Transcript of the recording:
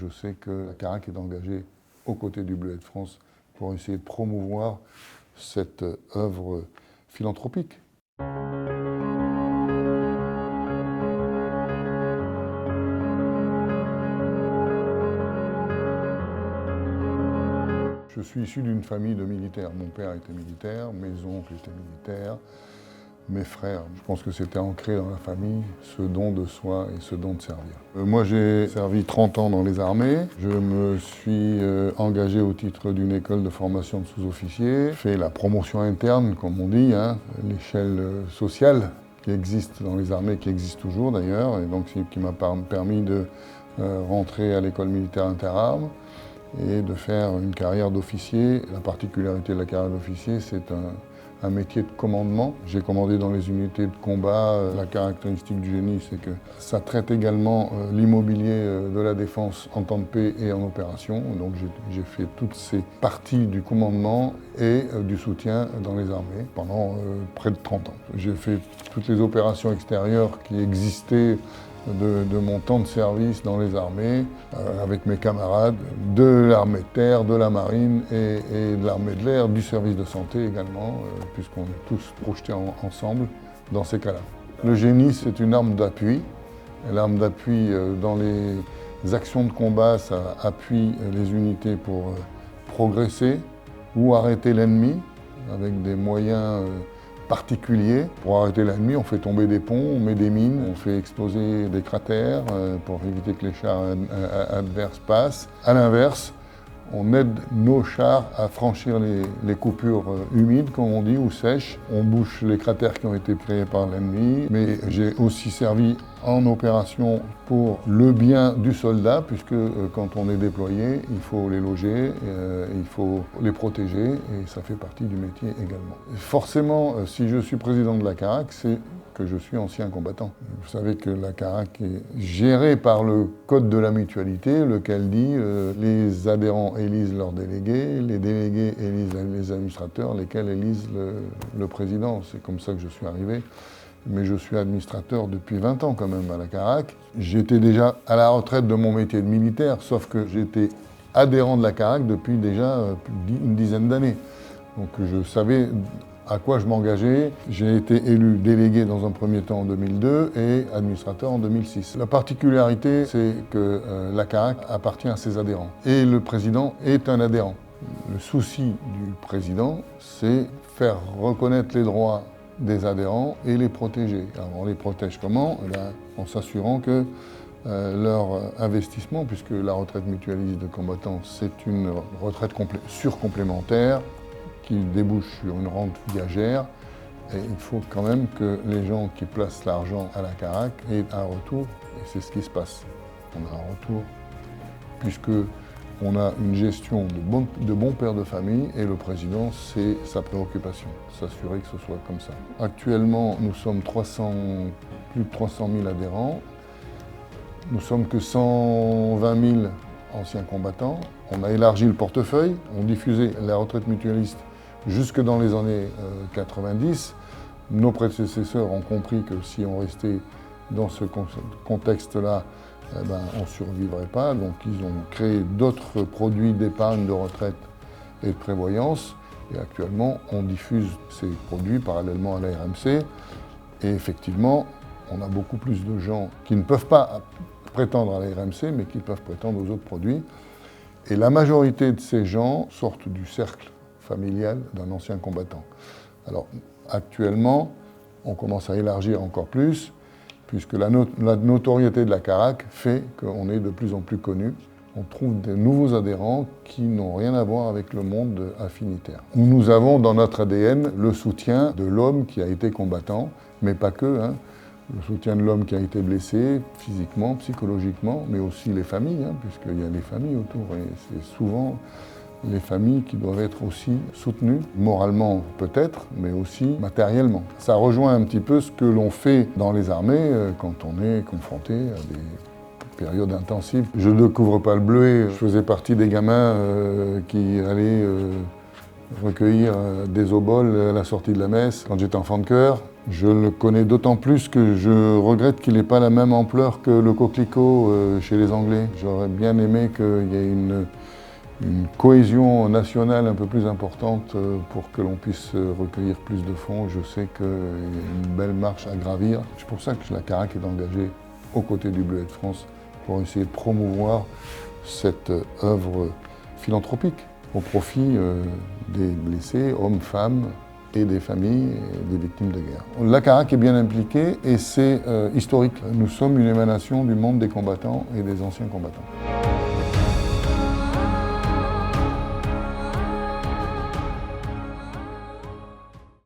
je sais que la CARAC est engagée aux côtés du Bleuet de France pour essayer de promouvoir cette œuvre philanthropique. Je suis issu d'une famille de militaires. Mon père était militaire, mes oncles étaient militaires, mes frères. Je pense que c'était ancré dans la famille, ce don de soi et ce don de servir. Moi, j'ai servi 30 ans dans les armées. Je me suis engagé au titre d'une école de formation de sous-officiers. J'ai fait la promotion interne, comme on dit, l'échelle sociale qui existe dans les armées, qui existe toujours d'ailleurs, et donc qui m'a permis de rentrer à l'école militaire interarmes et de faire une carrière d'officier. La particularité de la carrière d'officier, c'est un métier de commandement. J'ai commandé dans les unités de combat. La caractéristique du génie, c'est que ça traite également l'immobilier de la défense en temps de paix et en opération. Donc j'ai fait toutes ces parties du commandement et du soutien dans les armées pendant près de 30 ans. J'ai fait toutes les opérations extérieures qui existaient de mon temps de service dans les armées, avec mes camarades de l'armée de terre, de la marine et de l'armée de l'air, du service de santé également, puisqu'on est tous projetés ensemble dans ces cas-là. Le génie, c'est une arme d'appui. L'arme d'appui dans les actions de combat, ça appuie les unités pour progresser ou arrêter l'ennemi avec des moyens particulier. Pour arrêter l'ennemi, on fait tomber des ponts, on met des mines, on fait exploser des cratères pour éviter que les chars adverses passent. À l'inverse, on aide nos chars à franchir les coupures humides, comme on dit, ou sèches. On bouche les cratères qui ont été créés par l'ennemi. Mais j'ai aussi servi en opération pour le bien du soldat, puisque quand on est déployé, il faut les loger, il faut les protéger, et ça fait partie du métier également. Et forcément, si je suis président de la CARAC, c'est que je suis ancien combattant. Vous savez que la CARAC est gérée par le Code de la mutualité, lequel dit les adhérents élisent leurs délégués, les délégués élisent les administrateurs, lesquels élisent le président. C'est comme ça que je suis arrivé. Mais je suis administrateur depuis 20 ans quand même à la CARAC. J'étais déjà à la retraite de mon métier de militaire, sauf que j'étais adhérent de la CARAC depuis déjà une dizaine d'années. Donc je savais à quoi je m'engageais. J'ai été élu délégué dans un premier temps en 2002 et administrateur en 2006. La particularité, c'est que la CARAC appartient à ses adhérents et le président est un adhérent. Le souci du président, c'est faire reconnaître les droits des adhérents et les protéger. Alors on les protège comment ? En s'assurant que leur investissement, puisque la retraite mutualisée de combattants, c'est une retraite surcomplémentaire qui débouche sur une rente viagère, et il faut quand même que les gens qui placent l'argent à la CARAC aient un retour, et c'est ce qui se passe. On a un retour, puisque on a une gestion de bons pères de famille et le président, c'est sa préoccupation, s'assurer que ce soit comme ça. Actuellement, nous sommes plus de 300 000 adhérents. Nous sommes que 120 000 anciens combattants. On a élargi le portefeuille, on diffusait la retraite mutualiste jusque dans les années 90. Nos prédécesseurs ont compris que si on restait dans ce contexte-là, on ne survivrait pas, donc ils ont créé d'autres produits d'épargne, de retraite et de prévoyance. Et actuellement, on diffuse ces produits parallèlement à la RMC. Et effectivement, on a beaucoup plus de gens qui ne peuvent pas prétendre à la RMC, mais qui peuvent prétendre aux autres produits. Et la majorité de ces gens sortent du cercle familial d'un ancien combattant. Alors, actuellement, on commence à élargir encore plus, puisque la notoriété de la CARAC fait qu'on est de plus en plus connu. On trouve de nouveaux adhérents qui n'ont rien à voir avec le monde affinitaire. Nous avons dans notre ADN le soutien de l'homme qui a été combattant, mais pas que. Le soutien de l'homme qui a été blessé physiquement, psychologiquement, mais aussi les familles, puisqu'il y a les familles autour. Et c'est souvent les familles qui doivent être aussi soutenues, moralement peut-être, mais aussi matériellement. Ça rejoint un petit peu ce que l'on fait dans les armées quand on est confronté à des périodes intensives. Je ne découvre pas le Bleuet, je faisais partie des gamins qui allaient recueillir des oboles à la sortie de la messe quand j'étais enfant de chœur. Je le connais d'autant plus que je regrette qu'il n'ait pas la même ampleur que le coquelicot chez les Anglais. J'aurais bien aimé qu'il y ait une cohésion nationale un peu plus importante pour que l'on puisse recueillir plus de fonds. Je sais qu'il y a une belle marche à gravir. C'est pour ça que la Caraque est engagée aux côtés du Bleuet de France pour essayer de promouvoir cette œuvre philanthropique au profit des blessés, hommes, femmes, et des familles et des victimes de guerre. La Caraque est bien impliquée et c'est historique. Nous sommes une émanation du monde des combattants et des anciens combattants.